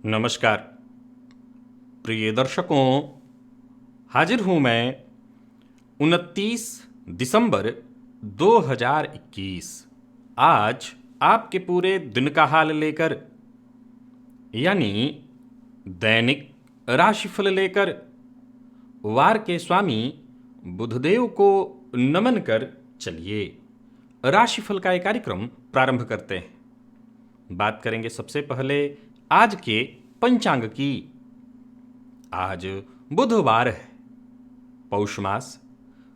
नमस्कार प्रिय दर्शकों, हाजिर हूं मैं 29 दिसंबर 2021। आज आपके पूरे दिन का हाल लेकर, यानी दैनिक राशिफल लेकर, वार के स्वामी बुधदेव को नमन कर चलिए राशिफल का एक कार्यक्रम प्रारंभ करते हैं। बात करेंगे सबसे पहले आज के पंचांग की। आज बुधवार है, पौष मास,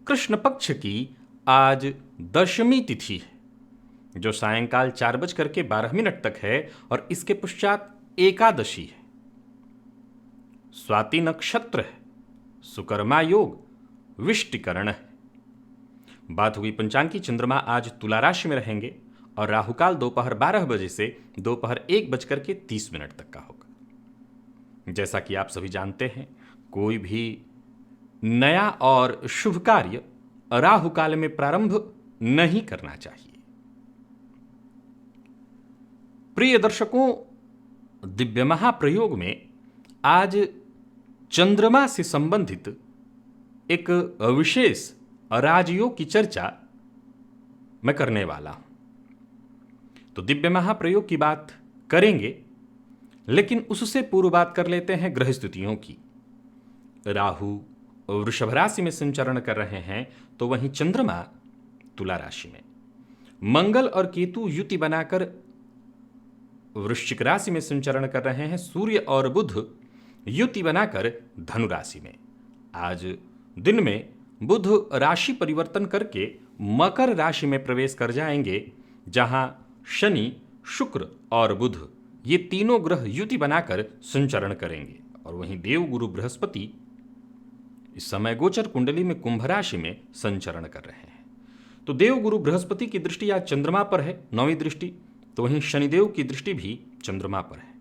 कृष्ण पक्ष की आज दशमी तिथि है जो सायंकाल 4:12 तक है और इसके पश्चात एकादशी है। स्वाति नक्षत्र है, सुकर्मा योग, विष्टिकरण है। बात हुई पंचांग की। चंद्रमा आज तुला राशि में रहेंगे और राहुकाल दोपहर 12 बजे से दोपहर 1:30 तक का होगा। जैसा कि आप सभी जानते हैं, कोई भी नया और शुभ कार्य राहुकाल में प्रारंभ नहीं करना चाहिए। प्रिय दर्शकों, दिव्य महाप्रयोग में आज चंद्रमा से संबंधित एक विशेष राजयोग की चर्चा मैं करने वाला हूं। तो दिव्य महाप्रयोग की बात करेंगे, लेकिन उससे पूर्व बात कर लेते हैं ग्रह स्थितियों की। राहु वृषभ राशि में संचरण कर रहे हैं, तो वहीं चंद्रमा तुला राशि में, मंगल और केतु युति बनाकर वृश्चिक राशि में संचरण कर रहे हैं, सूर्य और बुध युति बनाकर धनु राशि में। आज दिन में बुध राशि परिवर्तन करके मकर राशि में प्रवेश कर जाएंगे, जहां शनि, शुक्र और बुध ये तीनों ग्रह युति बनाकर संचरण करेंगे। और वहीं देव गुरु बृहस्पति इस समय गोचर कुंडली में कुंभ राशि में संचरण कर रहे हैं। तो देव गुरु बृहस्पति की दृष्टि आज चंद्रमा पर है, 9वीं दृष्टि। तो वहीं शनिदेव की दृष्टि भी चंद्रमा पर है।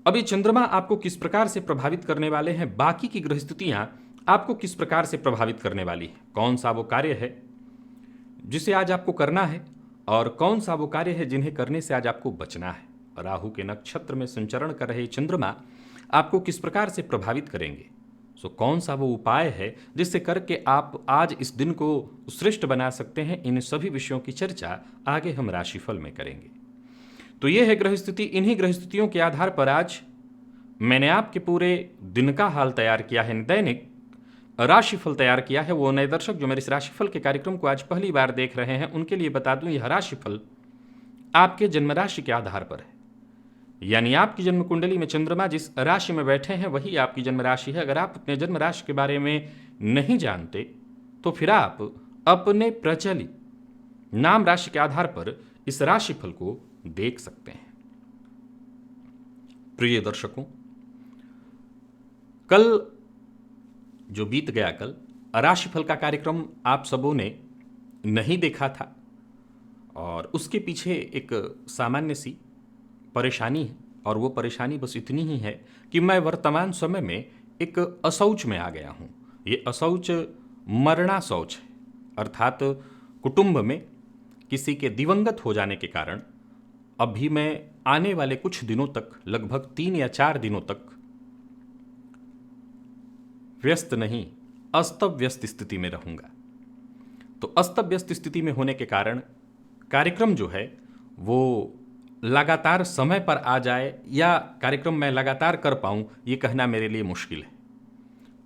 अभी चंद्रमा आपको किस प्रकार से प्रभावित करने वाले हैं, बाकी की ग्रह स्थितियां आपको किस प्रकार से प्रभावित करने वाली है, कौन सा वो कार्य है जिसे आज आपको करना है और कौन सा वो कार्य है जिन्हें करने से आज आपको बचना है। राहु के नक्षत्र में संचरण कर रहे चंद्रमा आपको किस प्रकार से प्रभावित करेंगे, सो कौन सा वो उपाय है जिससे करके आप आज इस दिन को श्रेष्ठ बना सकते हैं, इन सभी विषयों की चर्चा आगे हम राशिफल में करेंगे। तो ये है ग्रह स्थिति। इन्हीं ग्रह स्थितियों के आधार पर आज मैंने आपके पूरे दिन का हाल तैयार किया है, दैनिक राशिफल तैयार किया है। वो नए दर्शक जो मेरे इस राशिफल के कार्यक्रम को आज पहली बार देख रहे हैं, उनके लिए बता दूं, यह राशिफल आपके जन्म राशि के आधार पर है। यानी आपकी जन्म कुंडली में चंद्रमा जिस राशि में बैठे हैं वही आपकी जन्म राशि है। अगर आप अपने जन्म राशि के बारे में नहीं जानते तो फिर आप अपने प्रचलित नाम राशि के आधार पर इस राशिफल को देख सकते हैं। प्रिय दर्शकों, कल जो बीत गया, कल राशिफल का कार्यक्रम आप सबों ने नहीं देखा था और उसके पीछे एक सामान्य सी परेशानी है। और वो परेशानी बस इतनी ही है कि मैं वर्तमान समय में एक अशौच में आ गया हूँ। ये अशौच मरणा शौच है, अर्थात कुटुंब में किसी के दिवंगत हो जाने के कारण अभी मैं आने वाले कुछ दिनों तक, लगभग 3 या 4 दिनों तक व्यस्त नहीं, अस्तव्यस्त स्थिति में रहूंगा। तो अस्तव्यस्त स्थिति में होने के कारण कार्यक्रम जो है वो लगातार समय पर आ जाए या कार्यक्रम मैं लगातार कर पाऊं, ये कहना मेरे लिए मुश्किल है।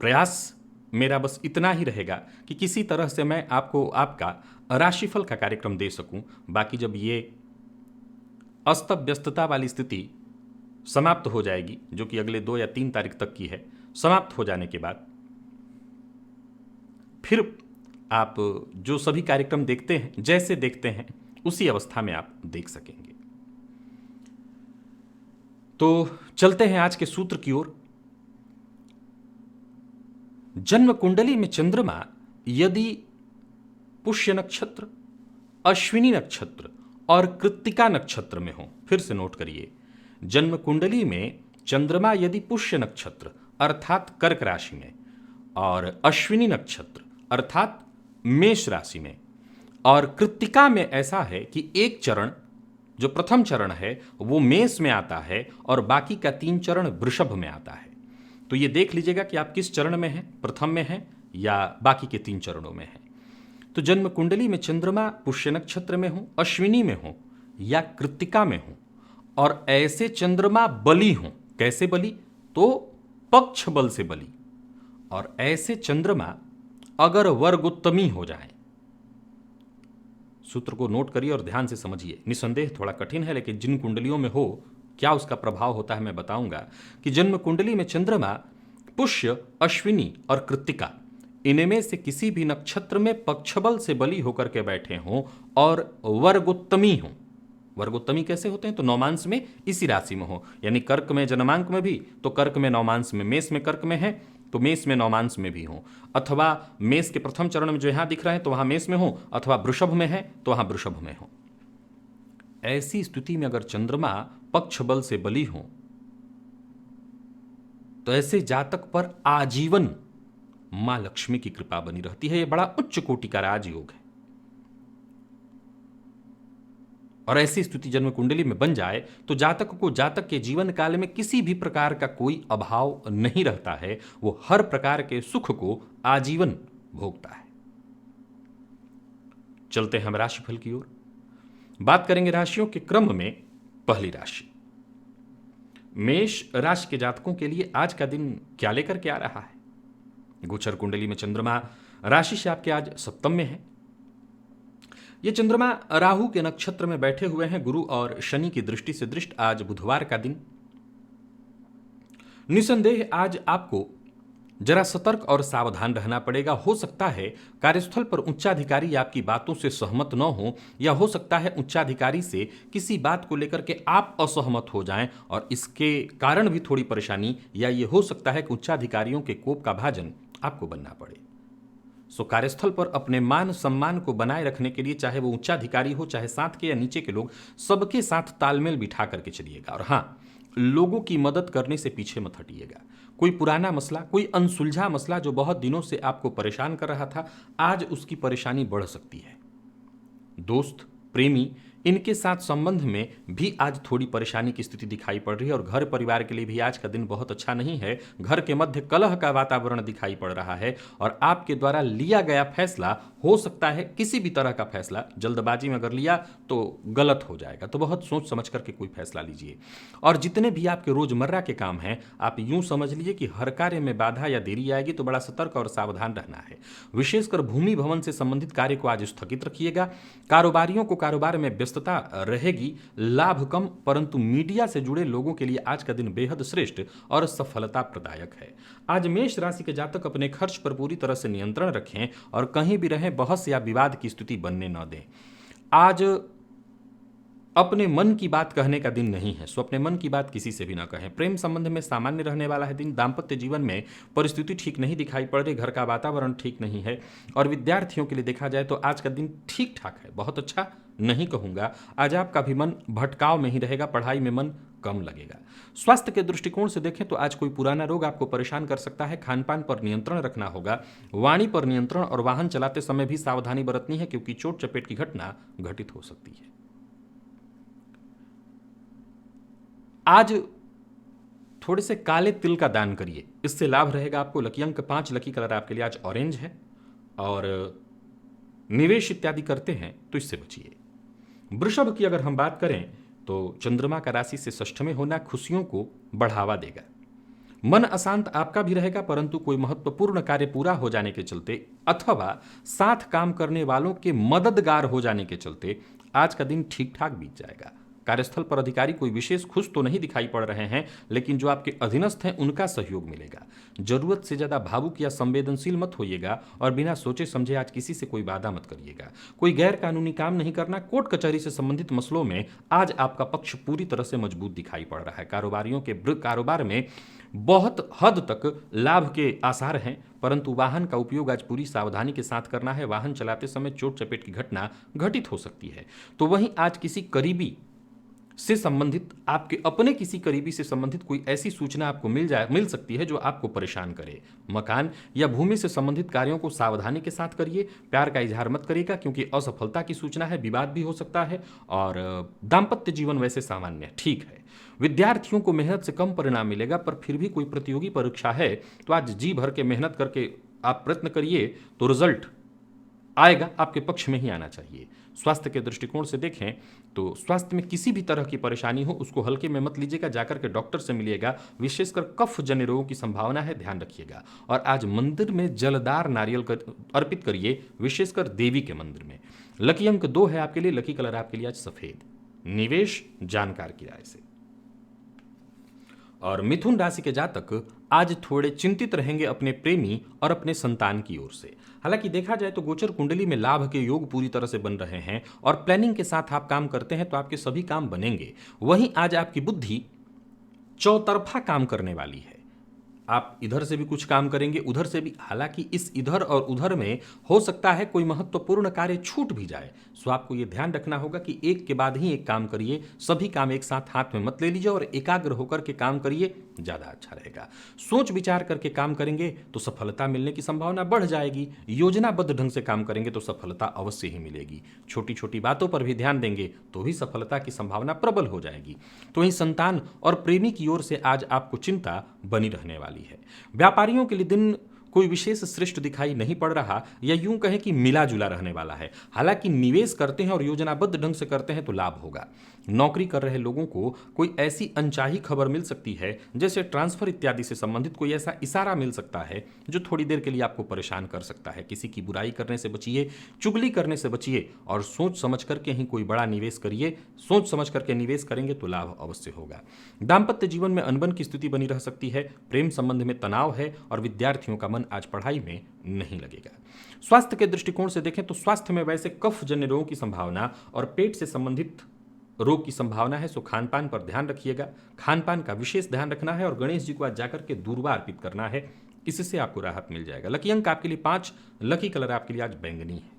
प्रयास मेरा बस इतना ही रहेगा कि किसी तरह से मैं आपको आपका राशिफल का कार्यक्रम दे सकूं। बाकी जब ये अस्तव्यस्तता वाली स्थिति समाप्त हो जाएगी, जो कि अगले 2 या 3 तारीख तक की है, समाप्त हो जाने के बाद फिर आप जो सभी कार्यक्रम देखते हैं, जैसे देखते हैं, उसी अवस्था में आप देख सकेंगे। तो चलते हैं आज के सूत्र की ओर। जन्म कुंडली में चंद्रमा यदि पुष्य नक्षत्र, अश्विनी नक्षत्र और कृत्तिका नक्षत्र में हो, फिर से नोट करिए, जन्म कुंडली में चंद्रमा यदि पुष्य नक्षत्र अर्थात कर्क राशि में और अश्विनी नक्षत्र अर्थात मेष राशि में और कृत्तिका में ऐसा है कि एक चरण जो प्रथम चरण है वो मेष में आता है और बाकी का 3 चरण वृषभ में आता है। तो ये देख लीजिएगा कि आप किस चरण में हैं, प्रथम में हैं या बाकी के 3 चरणों में हैं। तो जन्म कुंडली में चंद्रमा पुष्य नक्षत्र में हो, अश्विनी में हो या कृत्तिका में हो और ऐसे चंद्रमा बली हो। कैसे बली? तो पक्ष बल से बली। और ऐसे चंद्रमा अगर वर्गोत्तमी हो जाए, सूत्र को नोट करिए और ध्यान से समझिए, निसंदेह थोड़ा कठिन है लेकिन जिन कुंडलियों में हो क्या उसका प्रभाव होता है मैं बताऊंगा। कि जन्म कुंडली में चंद्रमा पुष्य, अश्विनी और कृत्तिका इनमें से किसी भी नक्षत्र में पक्षबल से बली होकर के बैठे हों और वर्गोत्तमी हों। वर्गोत्तमी कैसे होते हैं? तो नौमांश में इसी राशि में हो, यानी कर्क में जन्मांक में भी तो कर्क में नौमांश में, मेष में कर्क में है तो मेष में नौमांश में भी हो, अथवा मेष के प्रथम चरण में जो यहां दिख रहे हैं तो वहां मेष में हो, अथवा वृषभ में है तो वहां वृषभ में हो। ऐसी स्थिति में अगर चंद्रमा पक्ष बल से बली हो तो ऐसे जातक पर आजीवन मां लक्ष्मी की कृपा बनी रहती है। यह बड़ा उच्च कोटि का राजयोग है। और ऐसी स्थिति जन्म कुंडली में बन जाए तो जातक को जातक के जीवन काल में किसी भी प्रकार का कोई अभाव नहीं रहता है। वो हर प्रकार के सुख को आजीवन भोगता है। चलते हैं हम राशिफल की ओर। बात करेंगे राशियों के क्रम में। पहली राशि मेष राशि के जातकों के लिए आज का दिन क्या लेकर के आ रहा है? गोचर कुंडली में चंद्रमा राशि से आपके आज सप्तम में है। ये चंद्रमा राहु के नक्षत्र में बैठे हुए हैं। गुरु और शनि की दृष्टि से दृष्ट आज बुधवार का दिन। निसंदेह आज आपको जरा सतर्क और सावधान रहना पड़ेगा। हो सकता है कार्यस्थल पर उच्चाधिकारी आपकी बातों से सहमत न हो, या हो सकता है उच्चाधिकारी से किसी बात को लेकर के आप असहमत हो जाएं और इसके कारण भी थोड़ी परेशानी, या ये हो सकता है कि उच्चाधिकारियों के कोप का भाजन आपको बनना पड़े। सो कार्यस्थल पर अपने मान सम्मान को बनाए रखने के लिए, चाहे वो उच्चाधिकारी हो, चाहे साथ के या नीचे के लोग, सबके साथ तालमेल बिठा करके चलिएगा। और हाँ, लोगों की मदद करने से पीछे मत हटिएगा। कोई पुराना मसला, कोई अनसुलझा मसला जो बहुत दिनों से आपको परेशान कर रहा था, आज उसकी परेशानी बढ़ सकती है। दोस्त, प्रेमी, इनके साथ संबंध में भी आज थोड़ी परेशानी की स्थिति दिखाई पड़ रही है। और घर परिवार के लिए भी आज का दिन बहुत अच्छा नहीं है। घर के मध्य कलह का वातावरण दिखाई पड़ रहा है और आपके द्वारा लिया गया फैसला हो सकता है, किसी भी तरह का फैसला जल्दबाजी में अगर लिया तो गलत हो जाएगा। तो बहुत सोच समझ करके कोई फैसला लीजिए। और जितने भी आपके रोजमर्रा के काम हैं, आप यूं समझ लीजिए कि हर कार्य में बाधा या देरी आएगी तो बड़ा सतर्क और सावधान रहना है। विशेषकर भूमि भवन से संबंधित कार्य को आज स्थगित रखिएगा। कारोबारियों को कारोबार में व्यस्तता रहेगी। लाभ कम, परंतु मीडिया से जुड़े लोगों के लिए आज का दिन बेहद श्रेष्ठ और सफलता प्रदायक है। आज मेष राशि के जातक अपने खर्च पर पूरी तरह से नियंत्रण रखें और कहीं भी रहें बहस या विवाद की स्थिति बनने न दें। आज अपने मन की बात कहने का दिन नहीं है, सो अपने मन की बात किसी से भी ना कहें। प्रेम संबंध में सामान्य रहने वाला है दिन। दाम्पत्य जीवन में परिस्थिति ठीक नहीं दिखाई पड़ रही, घर का वातावरण ठीक नहीं है। और विद्यार्थियों के लिए देखा जाए तो आज का दिन ठीक ठाक है, बहुत अच्छा नहीं कहूंगा। आज आपका भी मन भटकाव में ही रहेगा, पढ़ाई में मन कम लगेगा। स्वास्थ्य के दृष्टिकोण से देखें तो आज कोई पुराना रोग आपको परेशान कर सकता है। खान पान पर नियंत्रण रखना होगा। वाणी पर नियंत्रण और वाहन चलाते समय भी सावधानी बरतनी है, क्योंकि चोट चपेट की घटना घटित हो सकती है। आज थोड़े से काले तिल का दान करिए, इससे लाभ रहेगा आपको। लकी अंक 5, लकी कलर आपके लिए आज ऑरेंज है। और निवेश इत्यादि करते हैं तो इससे बचिए। वृषभ की अगर हम बात करें तो चंद्रमा का राशि से षष्ठ में होना खुशियों को बढ़ावा देगा। मन अशांत आपका भी रहेगा, परंतु कोई महत्वपूर्ण कार्य पूरा हो जाने के चलते अथवा साथ काम करने वालों के मददगार हो जाने के चलते आज का दिन ठीक ठाक बीत जाएगा। कार्यस्थल पर अधिकारी कोई विशेष खुश तो नहीं दिखाई पड़ रहे हैं, लेकिन जो आपके अधीनस्थ हैं उनका सहयोग मिलेगा। जरूरत से ज्यादा भावुक या संवेदनशील मत होइएगा और बिना सोचे समझे आज किसी से कोई वादा मत करिएगा। कोई गैर कानूनी काम नहीं करना। कोर्ट कचहरी से संबंधित मसलों में आज आपका पक्ष पूरी तरह से मजबूत दिखाई पड़ रहा है। कारोबारियों के कारोबार में बहुत हद तक लाभ के आसार हैं, परंतु वाहन का उपयोग आज पूरी सावधानी के साथ करना है। वाहन चलाते समय चोट चपेट की घटना घटित हो सकती है। तो वहीं आज किसी करीबी से संबंधित, आपके अपने किसी करीबी से संबंधित कोई ऐसी सूचना आपको मिल सकती है जो आपको परेशान करे। मकान या भूमि से संबंधित कार्यों को सावधानी के साथ करिए। प्यार का इजहार मत करिएगा क्योंकि असफलता की सूचना है, विवाद भी हो सकता है। और दाम्पत्य जीवन वैसे सामान्य ठीक है। विद्यार्थियों को मेहनत से कम परिणाम मिलेगा, पर फिर भी कोई प्रतियोगी परीक्षा है तो आज जी भर के मेहनत करके आप प्रयत्न करिए तो रिजल्ट आएगा, आपके पक्ष में ही आना चाहिए। स्वास्थ्य के दृष्टिकोण से देखें तो स्वास्थ्य में किसी भी तरह की परेशानी हो उसको हल्के में मत लीजिएगा, जाकर के डॉक्टर से मिलिएगा। विशेषकर कफ जन्य रोगों की संभावना है, ध्यान रखिएगा। और आज मंदिर में जलदार नारियल अर्पित करिए, विशेषकर देवी के मंदिर में। लकी अंक 2 है आपके लिए, लकी कलर आपके लिए आज सफेद। निवेश जानकार की राय से। और मिथुन राशि के जातक आज थोड़े चिंतित रहेंगे अपने प्रेमी और अपने संतान की ओर से। हालांकि देखा जाए तो गोचर कुंडली में लाभ के योग पूरी तरह से बन रहे हैं और प्लानिंग के साथ आप काम करते हैं तो आपके सभी काम बनेंगे। वहीं आज आपकी बुद्धि चौतरफा काम करने वाली है। आप इधर से भी कुछ काम करेंगे, उधर से भी। हालांकि इस इधर और उधर में हो सकता है कोई महत्वपूर्ण कार्य छूट भी जाए, सो आपको यह ध्यान रखना होगा कि एक के बाद ही एक काम करिए। सभी काम एक साथ हाथ में मत ले लीजिए और एकाग्र होकर के काम करिए, ज्यादा अच्छा रहेगा। सोच विचार करके काम करेंगे तो सफलता मिलने की संभावना बढ़ जाएगी। योजनाबद्ध ढंग से काम करेंगे तो सफलता अवश्य ही मिलेगी। छोटी छोटी बातों पर भी ध्यान देंगे तो भी सफलता की संभावना प्रबल हो जाएगी। तो वहीं संतान और प्रेमी की ओर से आज आपको चिंता बनी रहने वाली है। व्यापारियों के लिए दिन कोई विशेष श्रेष्ठ दिखाई नहीं पड़ रहा, या यूं कहें कि मिला जुला रहने वाला है। हालांकि निवेश करते हैं और योजनाबद्ध ढंग से करते हैं तो लाभ होगा। नौकरी कर रहे लोगों को कोई ऐसी अनचाही खबर मिल सकती है, जैसे ट्रांसफर इत्यादि से संबंधित कोई ऐसा इशारा मिल सकता है जो थोड़ी देर के लिए आपको परेशान कर सकता है। किसी की बुराई करने से बचिए, चुगली करने से बचिए और सोच समझ करके ही कोई बड़ा निवेश करिए। सोच समझ करके निवेश करेंगे तो लाभ अवश्य होगा। दाम्पत्य जीवन में अनबन की स्थिति बनी रह सकती है। प्रेम संबंध में तनाव है और विद्यार्थियों का मन आज पढ़ाई में नहीं लगेगा। स्वास्थ्य के दृष्टिकोण से देखें तो स्वास्थ्य में वैसे कफ जन्य रोगों की संभावना और पेट से संबंधित रोग की संभावना है, सो खान पान पर ध्यान रखिएगा। खान पान का विशेष ध्यान रखना है और गणेश जी को आज जाकर के दूर्वा अर्पित करना है, इससे आपको राहत मिल जाएगा। लकी अंक आपके लिए 5, लकी कलर आपके लिए आज बैंगनी है।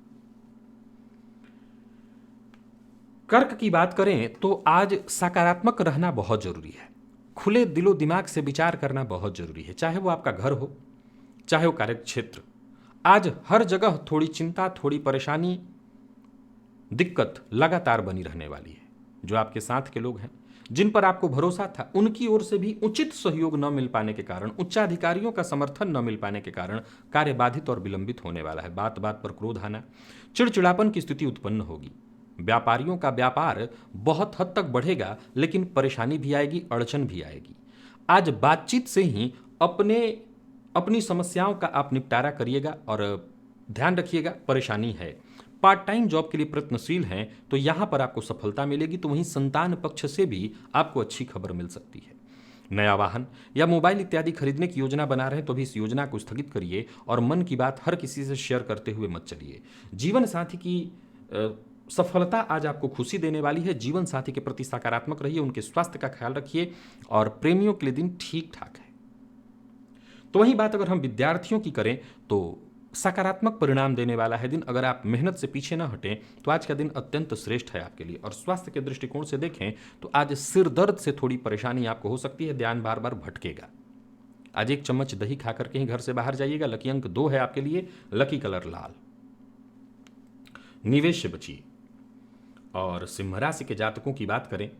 कर्क की बात करें तो आज सकारात्मक रहना बहुत जरूरी है। खुले दिलो दिमाग से विचार करना बहुत जरूरी है, चाहे वो आपका घर हो चाहे वो कार्य क्षेत्र। आज हर जगह थोड़ी चिंता, थोड़ी परेशानी, दिक्कत लगातार बनी रहने वाली है। जो आपके साथ के लोग हैं, जिन पर आपको भरोसा था, उनकी ओर से भी उचित सहयोग न मिल पाने के कारण, उच्चाधिकारियों का समर्थन न मिल पाने के कारण कार्य बाधित और विलंबित होने वाला है। बात बात पर क्रोध आना, चिड़चिड़ापन की स्थिति उत्पन्न होगी। व्यापारियों का व्यापार बहुत हद तक बढ़ेगा, लेकिन परेशानी भी आएगी, अड़चन भी आएगी। आज बातचीत से ही अपनी समस्याओं का आप निपटारा करिएगा और ध्यान रखिएगा परेशानी है। पार्ट टाइम जॉब के लिए प्रयत्नशील हैं तो यहां पर आपको सफलता मिलेगी। तो वहीं संतान पक्ष से भी आपको अच्छी खबर मिल सकती है। नया वाहन या मोबाइल इत्यादि खरीदने की योजना बना रहे हैं तो भी इस योजना को स्थगित करिए और मन की बात हर किसी से शेयर करते हुए मत चलिए। जीवन साथी की सफलता आज आपको खुशी देने वाली है। जीवन साथी के प्रति सकारात्मक रहिए, उनके स्वास्थ्य का ख्याल रखिए और प्रेमियों के लिए दिन ठीक ठाक है। तो वही बात अगर हम विद्यार्थियों की करें तो सकारात्मक परिणाम देने वाला है दिन। अगर आप मेहनत से पीछे न हटें तो आज का दिन अत्यंत श्रेष्ठ है आपके लिए। और स्वास्थ्य के दृष्टिकोण से देखें तो आज सिर दर्द से थोड़ी परेशानी आपको हो सकती है, ध्यान बार बार भटकेगा। आज 1 चम्मच दही खा करके ही घर से बाहर जाइएगा। लकी अंक 2 है आपके लिए, लकी कलर लाल। निवेश से बचिए। और सिंह राशि के जातकों की बात करें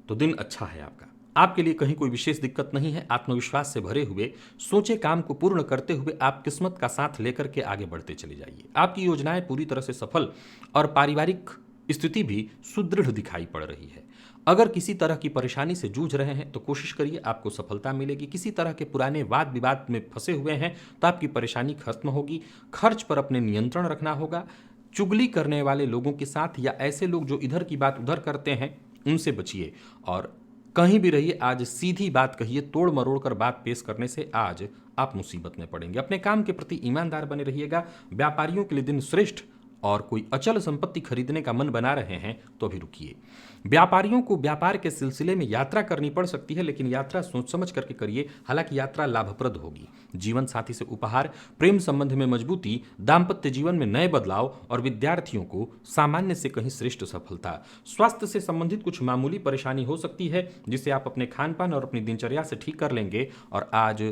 तो दिन अच्छा है आपका। आपके लिए कहीं कोई विशेष दिक्कत नहीं है। आत्मविश्वास से भरे हुए सोचे काम को पूर्ण करते हुए आप किस्मत का साथ लेकर के आगे बढ़ते चले जाइए। आपकी योजनाएं पूरी तरह से सफल और पारिवारिक स्थिति भी सुदृढ़ दिखाई पड़ रही है। अगर किसी तरह की परेशानी से जूझ रहे हैं तो कोशिश करिए, आपको सफलता मिलेगी। किसी तरह के पुराने वाद विवाद में फंसे हुए हैं तो आपकी परेशानी खत्म होगी। खर्च पर अपने नियंत्रण रखना होगा। चुगली करने वाले लोगों के साथ या ऐसे लोग जो इधर की बात उधर करते हैं उनसे बचिए। और कहीं भी रहिए, आज सीधी बात कहिए, तोड़ मरोड़ कर बात पेश करने से आज आप मुसीबत में पड़ेंगे। अपने काम के प्रति ईमानदार बने रहिएगा। व्यापारियों के लिए दिन श्रेष्ठ और कोई अचल संपत्ति खरीदने का मन बना रहे हैं तो अभी रुकिए। व्यापारियों को व्यापार के सिलसिले में यात्रा करनी पड़ सकती है, लेकिन यात्रा सोच समझ करके करिए, हालांकि यात्रा लाभप्रद होगी। जीवन साथी से उपहार, प्रेम संबंध में मजबूती, दाम्पत्य जीवन में नए बदलाव और विद्यार्थियों को सामान्य से कहीं श्रेष्ठ सफलता। स्वास्थ्य से संबंधित कुछ मामूली परेशानी हो सकती है जिसे आप अपने खान पान और अपनी दिनचर्या से ठीक कर लेंगे। और आज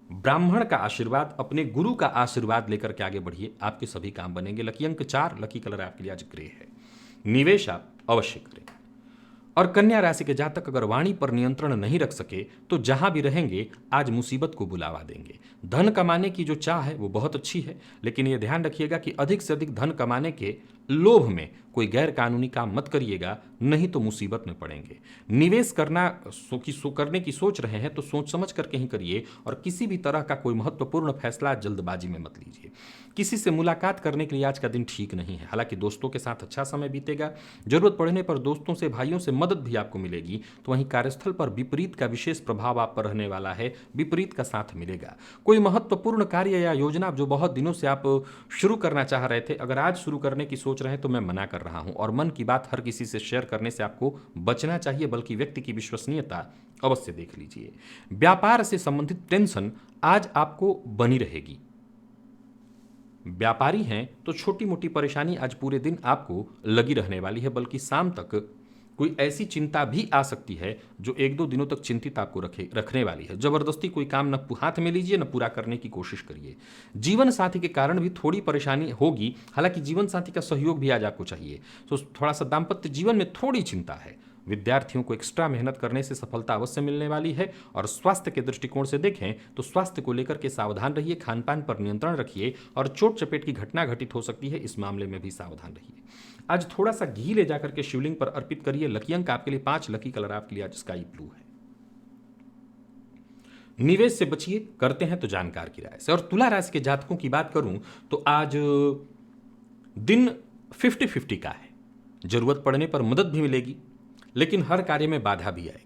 ब्राह्मण का आशीर्वाद, अपने गुरु का आशीर्वाद लेकर के आगे बढ़िए, आपके सभी काम बनेंगे। लकी अंक 4, लकी कलर आपके लिए आज ग्रे है। निवेश आप अवश्य करें। और कन्या राशि के जातक अगर वाणी पर नियंत्रण नहीं रख सके तो जहां भी रहेंगे आज मुसीबत को बुलावा देंगे। धन कमाने की जो चाह है वो बहुत अच्छी है, लेकिन ये ध्यान रखिएगा कि अधिक से अधिक धन कमाने के लोभ में कोई गैर कानूनी काम मत करिएगा, नहीं तो मुसीबत में पड़ेंगे। निवेश करने की सोच रहे हैं तो सोच समझ करके ही करिए, और किसी भी तरह का कोई महत्वपूर्ण फैसला जल्दबाजी में मत लीजिए। किसी से मुलाकात करने के लिए आज का दिन ठीक नहीं है, हालांकि दोस्तों के साथ अच्छा समय बीतेगा। जरूरत पड़ने पर दोस्तों से, भाइयों से मदद भी आपको मिलेगी। तो वहीं कार्यस्थल पर विपरीत का विशेष प्रभाव आप पर रहने वाला है, विपरीत का साथ मिलेगा। कोई महत्वपूर्ण कार्य या योजना जो बहुत दिनों से आप शुरू करना चाह रहे थे, अगर आज शुरू करने की सोच रहे हैं तो मैं मना कर रहा हूं। और मन की बात हर किसी से शेयर करने से आपको बचना चाहिए, बल्कि व्यक्ति की विश्वसनीयता अवश्य देख लीजिए। व्यापार से संबंधित टेंशन आज आपको बनी रहेगी। व्यापारी हैं तो छोटी मोटी परेशानी आज पूरे दिन आपको लगी रहने वाली है, बल्कि शाम तक कोई ऐसी चिंता भी आ सकती है जो 1-2 दिनों तक चिंतित आपको रखने वाली है। जबरदस्ती कोई काम न हाथ में लीजिए, न पूरा करने की कोशिश करिए। जीवन साथी के कारण भी थोड़ी परेशानी होगी, हालांकि जीवन साथी का सहयोग भी आज आपको चाहिए। तो थोड़ा सा दाम्पत्य जीवन में थोड़ी चिंता है। विद्यार्थियों को एक्स्ट्रा मेहनत करने से सफलता अवश्य मिलने वाली है। और स्वास्थ्य के दृष्टिकोण से देखें तो स्वास्थ्य को लेकर के सावधान रहिए, खान पान पर नियंत्रण रखिए, और चोट चपेट की घटना घटित हो सकती है, इस मामले में भी सावधान रहिए। आज थोड़ा सा घी ले जाकर के शिवलिंग पर अर्पित करिए। लकी अंक आपके लिए 5, लकी कलर आपके लिए आज स्काई ब्लू है। निवेश से बचिए, करते हैं तो जानकार की राय से। और तुला राशि के जातकों की बात करूं तो आज दिन 50-50 का है। जरूरत पड़ने पर मदद भी मिलेगी, लेकिन हर कार्य में बाधा भी आएगी।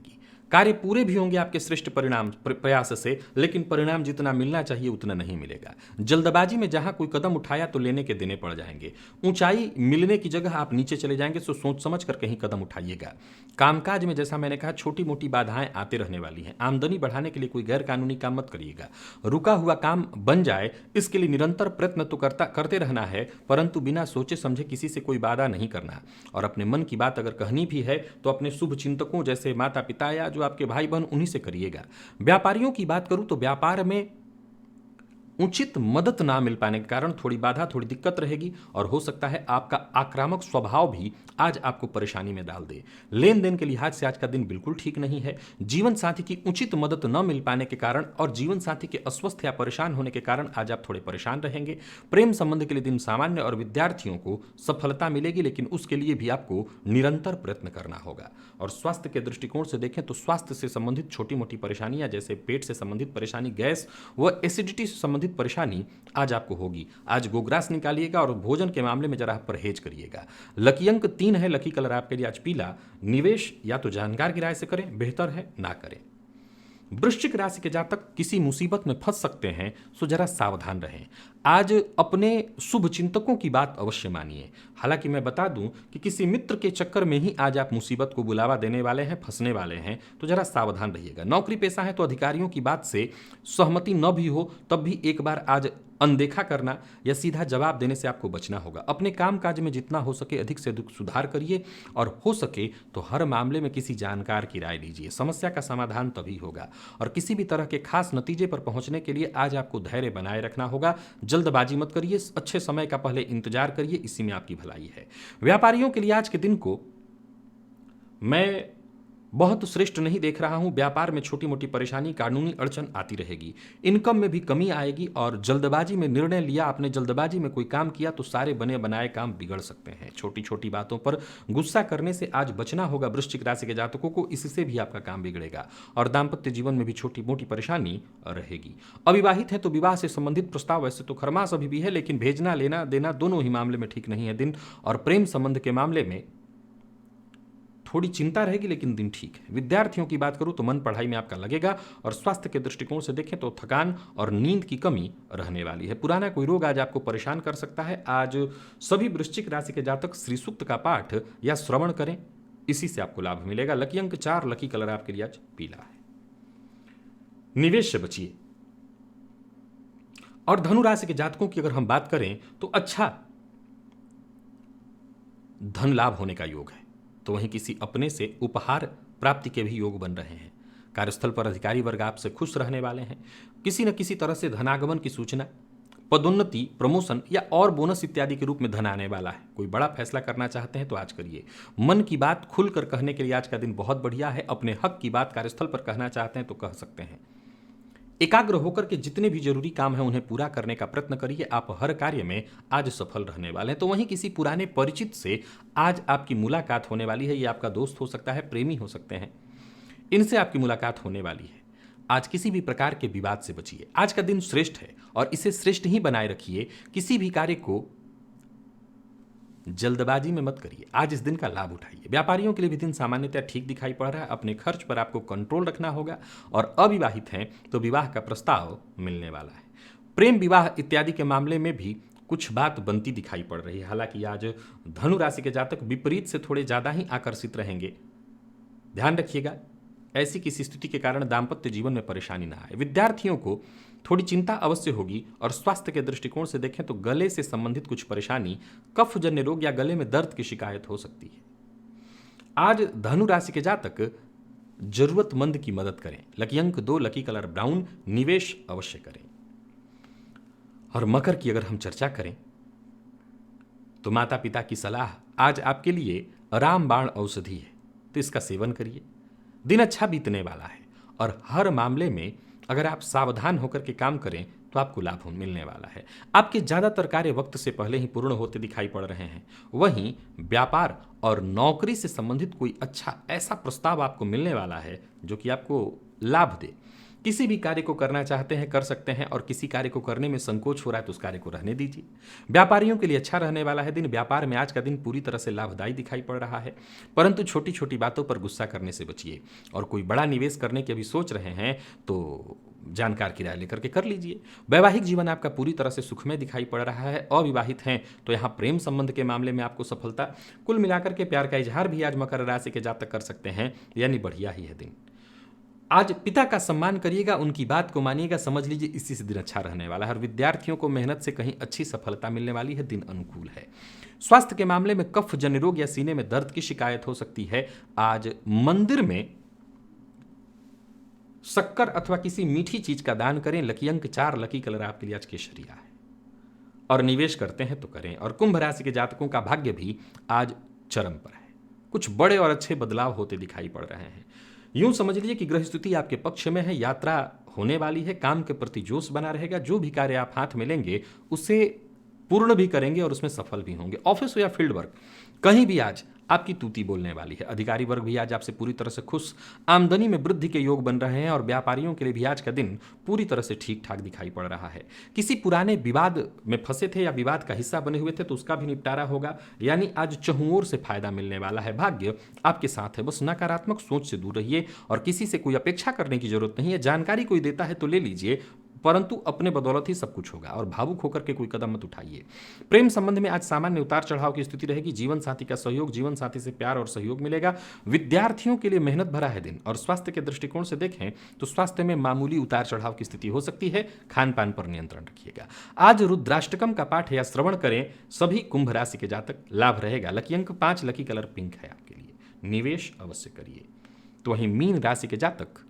कार्य पूरे भी होंगे आपके श्रेष्ठ प्रयास से, लेकिन परिणाम जितना मिलना चाहिए उतना नहीं मिलेगा। जल्दबाजी में जहां कोई कदम उठाया तो लेने के देने पड़ जाएंगे। ऊंचाई मिलने की जगह आप नीचे चले जाएंगे, तो सोच समझ कर कहीं कदम उठाइएगा। कामकाज में जैसा मैंने कहा, छोटी मोटी बाधाएं आते रहने वाली हैं। आमदनी बढ़ाने के लिए कोई गैर कानूनी काम मत करिएगा। रुका हुआ काम बन जाए, इसके लिए निरंतर प्रयत्न तो करते रहना है, परंतु बिना सोचे समझे किसी से कोई वादा नहीं करना। और अपने मन की बात अगर कहनी भी है तो अपने शुभ चिंतकों जैसे माता पिता या जो आपके भाई बहन, उन्हीं से करिएगा। व्यापारियों की बात करूं तो व्यापार में उचित मदद ना मिल पाने के कारण थोड़ी बाधा, थोड़ी दिक्कत रहेगी, और हो सकता है आपका आक्रामक स्वभाव भी आज आपको परेशानी में डाल दे। लेन देन के लिहाज से आज का दिन बिल्कुल ठीक नहीं है। जीवन साथी की उचित मदद न मिल पाने के कारण और जीवन साथी के अस्वस्थ या परेशान होने के कारण आज आप थोड़े परेशान रहेंगे। प्रेम संबंध के लिए दिन सामान्य और विद्यार्थियों को सफलता मिलेगी, लेकिन उसके लिए भी आपको निरंतर प्रयत्न करना होगा। और स्वास्थ्य के दृष्टिकोण से देखें तो स्वास्थ्य से संबंधित छोटी मोटी परेशानियां, जैसे पेट से संबंधित परेशानी, गैस व एसिडिटी से संबंधित परेशानी आज आपको होगी। आज गोग्रास निकालिएगा और भोजन के मामले में जरा परहेज करिएगा। लकी अंक 3 है, लकी कलर आपके लिए आज पीला। निवेश या तो जानकार की राय से करें, बेहतर है ना करें। वृश्चिक राशि के जातक किसी मुसीबत में फंस सकते हैं, सो जरा सावधान रहें। आज अपने शुभ चिंतकों की बात अवश्य मानिए। हालांकि मैं बता दूं कि किसी मित्र के चक्कर में ही आज आप मुसीबत को बुलावा देने वाले हैं, फंसने वाले हैं, तो जरा सावधान रहिएगा। नौकरी पेशा है तो अधिकारियों की बात से सहमति न भी हो तब भी एक बार आज अनदेखा करना या सीधा जवाब देने से आपको बचना होगा। अपने कामकाज में जितना हो सके अधिक से अधिक सुधार करिए, और हो सके तो हर मामले में किसी जानकार की राय लीजिए। समस्या का समाधान तभी होगा। और किसी भी तरह के खास नतीजे पर पहुंचने के लिए आज आपको धैर्य बनाए रखना होगा। जल्दबाजी मत करिए, अच्छे समय का पहले इंतजार करिए, इसी में आपकी भलाई है। व्यापारियों के लिए आज के दिन को मैं बहुत श्रेष्ठ नहीं देख रहा हूं। व्यापार में छोटी मोटी परेशानी, कानूनी अड़चन आती रहेगी। इनकम में भी कमी आएगी, और जल्दबाजी में निर्णय लिया आपने, जल्दबाजी में कोई काम किया तो सारे बने बनाए काम बिगड़ सकते हैं। छोटी छोटी बातों पर गुस्सा करने से आज बचना होगा वृश्चिक राशि के जातकों को, इससे भी आपका काम बिगड़ेगा। और दाम्पत्य जीवन में भी छोटी मोटी परेशानी रहेगी। अविवाहित है तो विवाह से संबंधित प्रस्ताव वैसे तो खरमास अभी भी है, लेकिन भेजना लेना देना दोनों ही मामले में ठीक नहीं है दिन। और प्रेम संबंध के मामले में थोड़ी चिंता रहेगी, लेकिन दिन ठीक है। विद्यार्थियों की बात करूं तो मन पढ़ाई में आपका लगेगा, और स्वास्थ्य के दृष्टिकोण से देखें तो थकान और नींद की कमी रहने वाली है। पुराना कोई रोग आज आपको परेशान कर सकता है। आज सभी वृश्चिक राशि के जातक श्री सूक्त का पाठ या श्रवण करें, इसी से आपको लाभ मिलेगा। लकी अंक 4, लकी कलर आपके लिए आज पीला है। निवेश से बचिए। और धनु राशि के जातकों की अगर हम बात करें तो अच्छा धन लाभ होने का योग है, तो वहीं किसी अपने से उपहार प्राप्ति के भी योग बन रहे हैं। कार्यस्थल पर अधिकारी वर्ग आपसे खुश रहने वाले हैं। किसी न किसी तरह से धनागमन की सूचना, पदोन्नति, प्रमोशन या और बोनस इत्यादि के रूप में धन आने वाला है। कोई बड़ा फैसला करना चाहते हैं तो आज करिए। मन की बात खुलकर कहने के लिए आज का दिन बहुत बढ़िया है। अपने हक की बात कार्यस्थल पर कहना चाहते हैं तो कह सकते हैं। एकाग्र होकर के जितने भी जरूरी काम हैं उन्हें पूरा करने का प्रयत्न करिए। आप हर कार्य में आज सफल रहने वाले हैं। तो वहीं किसी पुराने परिचित से आज आपकी मुलाकात होने वाली है। ये आपका दोस्त हो सकता है, प्रेमी हो सकते हैं, इनसे आपकी मुलाकात होने वाली है। आज किसी भी प्रकार के विवाद से बचिए। आज का दिन श्रेष्ठ है और इसे श्रेष्ठ ही बनाए रखिए। किसी भी कार्य को जल्दबाजी में मत करिए। आज इस दिन का लाभ उठाइए। व्यापारियों के लिए भी दिन सामान्यतः ठीक दिखाई पड़ रहा है। अपने खर्च पर आपको कंट्रोल रखना होगा, और अविवाहित हैं तो विवाह का प्रस्ताव मिलने वाला है। प्रेम विवाह इत्यादि के मामले में भी कुछ बात बनती दिखाई पड़ रही है। हालांकि आज धनु राशि के जातक विपरीत से थोड़े ज्यादा ही आकर्षित रहेंगे। ध्यान रखिएगा, ऐसी किसी स्थिति के कारण दाम्पत्य जीवन में परेशानी ना आए। विद्यार्थियों को थोड़ी चिंता अवश्य होगी, और स्वास्थ्य के दृष्टिकोण से देखें तो गले से संबंधित कुछ परेशानी, कफजन्य रोग या गले में दर्द की शिकायत हो सकती है। आज धनु राशि के जातक जरूरतमंद की मदद करें। लकी अंक 2, लकी कलर ब्राउन, निवेश अवश्य करें। और मकर की अगर हम चर्चा करें तो माता पिता की सलाह आज आपके लिए रामबाण औषधि है, तो इसका सेवन करिए। दिन अच्छा बीतने वाला है, और हर मामले में अगर आप सावधान होकर के काम करें तो आपको लाभ मिलने वाला है। आपके ज्यादातर कार्य वक्त से पहले ही पूर्ण होते दिखाई पड़ रहे हैं। वहीं व्यापार और नौकरी से संबंधित कोई अच्छा ऐसा प्रस्ताव आपको मिलने वाला है जो कि आपको लाभ दे। किसी भी कार्य को करना चाहते हैं कर सकते हैं, और किसी कार्य को करने में संकोच हो रहा है तो उस कार्य को रहने दीजिए। व्यापारियों के लिए अच्छा रहने वाला है दिन। व्यापार में आज का दिन पूरी तरह से लाभदायी दिखाई पड़ रहा है, परंतु छोटी छोटी बातों पर गुस्सा करने से बचिए। और कोई बड़ा निवेश करने की अभी सोच रहे हैं तो जानकार की राय लेकर के कर लीजिए। वैवाहिक जीवन आपका पूरी तरह से सुखमय दिखाई पड़ रहा है। अविवाहित हैं तो यहाँ प्रेम संबंध के मामले में आपको सफलता। कुल मिलाकर के प्यार का इजहार भी आज मकर राशि के जातक कर सकते हैं, यानी बढ़िया ही है दिन। आज पिता का सम्मान करिएगा, उनकी बात को मानिएगा। समझ लीजिए इसी से दिन अच्छा रहने वाला है, और विद्यार्थियों को मेहनत से कहीं अच्छी सफलता मिलने वाली है। दिन अनुकूल है। स्वास्थ्य के मामले में कफ जन्य रोग या सीने में दर्द की शिकायत हो सकती है। आज मंदिर में शक्कर अथवा किसी मीठी चीज का दान करें। लकी अंक 4, लकी कलर आपके लिए आज केसरिया है। और निवेश करते हैं तो करें। और कुंभ राशि के जातकों का भाग्य भी आज चरम पर है। कुछ बड़े और अच्छे बदलाव होते दिखाई पड़ रहे हैं। यूं समझ लीजिए कि ग्रह स्थिति आपके पक्ष में है। यात्रा होने वाली है। काम के प्रति जोश बना रहेगा। जो भी कार्य आप हाथ में लेंगे उसे पूर्ण भी करेंगे और उसमें सफल भी होंगे। ऑफिस हो या फील्ड वर्क, कहीं भी आज आपकी तूती बोलने वाली है। अधिकारी वर्ग भी आज आपसे पूरी तरह से खुश। आमदनी में वृद्धि के योग बन रहे हैं, और व्यापारियों के लिए भी आज का दिन पूरी तरह से ठीक ठाक दिखाई पड़ रहा है। किसी पुराने विवाद में फंसे थे या विवाद का हिस्सा बने हुए थे तो उसका भी निपटारा होगा, यानी आज चहुओर से फायदा मिलने वाला है। भाग्य आपके साथ है। बस नकारात्मक सोच से दूर रहिए, और किसी से कोई अपेक्षा करने की जरूरत नहीं है। जानकारी कोई देता है तो ले लीजिए, परंतु अपने बदौलत ही सब कुछ होगा। और भावुक होकर के कोई कदम मत उठाइए। प्रेम संबंध में आज सामान्य उतार चढ़ाव की स्थिति रहेगी। जीवन साथी का सहयोग, जीवन साथी से प्यार और सहयोग मिलेगा। विद्यार्थियों के लिए मेहनत भरा है दिन। और स्वास्थ्य के दृष्टिकोण से देखें तो स्वास्थ्य में मामूली उतार चढ़ाव की स्थिति हो सकती है। खान पान पर नियंत्रण रखिएगा। आज रुद्राष्टकम का पाठ या श्रवण करें। सभी कुंभ राशि के जातक लाभ रहेगा। लकी अंक 5, लकी कलर पिंक है आपके लिए। निवेश अवश्य करिए। तो वहीं मीन राशि के जातक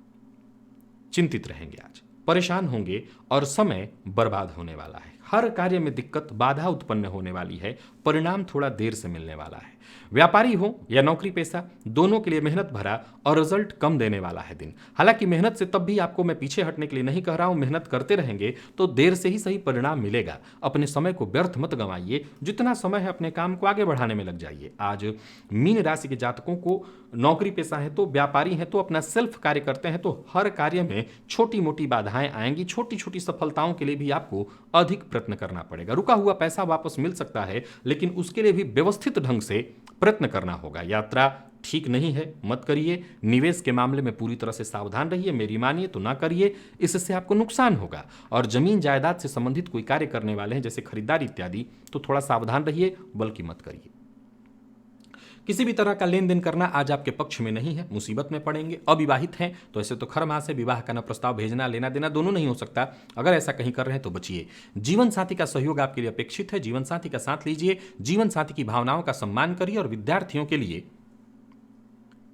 चिंतित रहेंगे, आज परेशान होंगे, और समय बर्बाद होने वाला है। हर कार्य में दिक्कत, बाधा उत्पन्न होने वाली है। परिणाम थोड़ा देर से मिलने वाला है। व्यापारी हो या नौकरी पेशा, दोनों के लिए मेहनत भरा और रिजल्ट कम देने वाला है दिन। हालांकि मेहनत से तब भी आपको मैं पीछे हटने के लिए नहीं कह रहा हूं। मेहनत करते रहेंगे तो देर से ही सही परिणाम मिलेगा। अपने समय को व्यर्थ मत गंवाइए। जितना समय है अपने काम को आगे बढ़ाने में लग जाइए। आज मीन राशि के जातकों को नौकरी पेशा है तो, व्यापारी हैं तो, अपना सेल्फ कार्य करते हैं तो हर कार्य में छोटी मोटी बाधाएं आएंगी। छोटी छोटी सफलताओं के लिए भी आपको अधिक प्रयत्न करना पड़ेगा। रुका हुआ पैसा वापस मिल सकता है, लेकिन उसके लिए भी व्यवस्थित ढंग से प्रयत्न करना होगा। यात्रा ठीक नहीं है, मत करिए। निवेश के मामले में पूरी तरह से सावधान रहिए, मेरी मानिए तो ना करिए, इससे आपको नुकसान होगा। और जमीन जायदाद से संबंधित कोई कार्य करने वाले हैं, जैसे खरीदारी इत्यादि, तो थोड़ा सावधान रहिए, बल्कि मत करिए। किसी भी तरह का लेन देन करना आज आपके पक्ष में नहीं है, मुसीबत में पड़ेंगे। अविवाहित हैं तो ऐसे तो खर मास है, विवाह का न प्रस्ताव भेजना, लेना देना दोनों नहीं हो सकता। अगर ऐसा कहीं कर रहे हैं तो बचिए। जीवन साथी का सहयोग आपके लिए अपेक्षित है, जीवन साथी का साथ लीजिए, जीवन साथी की भावनाओं का सम्मान करिए। और विद्यार्थियों के लिए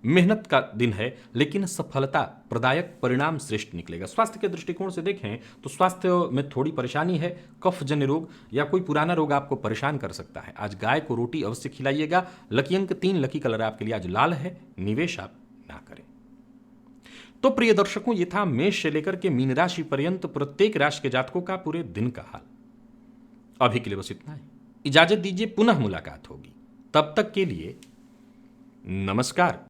मेहनत का दिन है, लेकिन सफलता प्रदायक परिणाम श्रेष्ठ निकलेगा। स्वास्थ्य के दृष्टिकोण से देखें तो स्वास्थ्य में थोड़ी परेशानी है, कफजन्य रोग या कोई पुराना रोग आपको परेशान कर सकता है। आज गाय को रोटी अवश्य खिलाइएगा। लकी अंक 3, लकी कलर आपके लिए आज लाल है, निवेश आप ना करें। तो प्रिय दर्शकों, ये था मेष से लेकर के मीन राशि पर्यंत प्रत्येक राशि के जातकों का पूरे दिन का हाल। अभी के लिए बस इतना ही, इजाजत दीजिए, पुनः मुलाकात होगी। तब तक के लिए नमस्कार।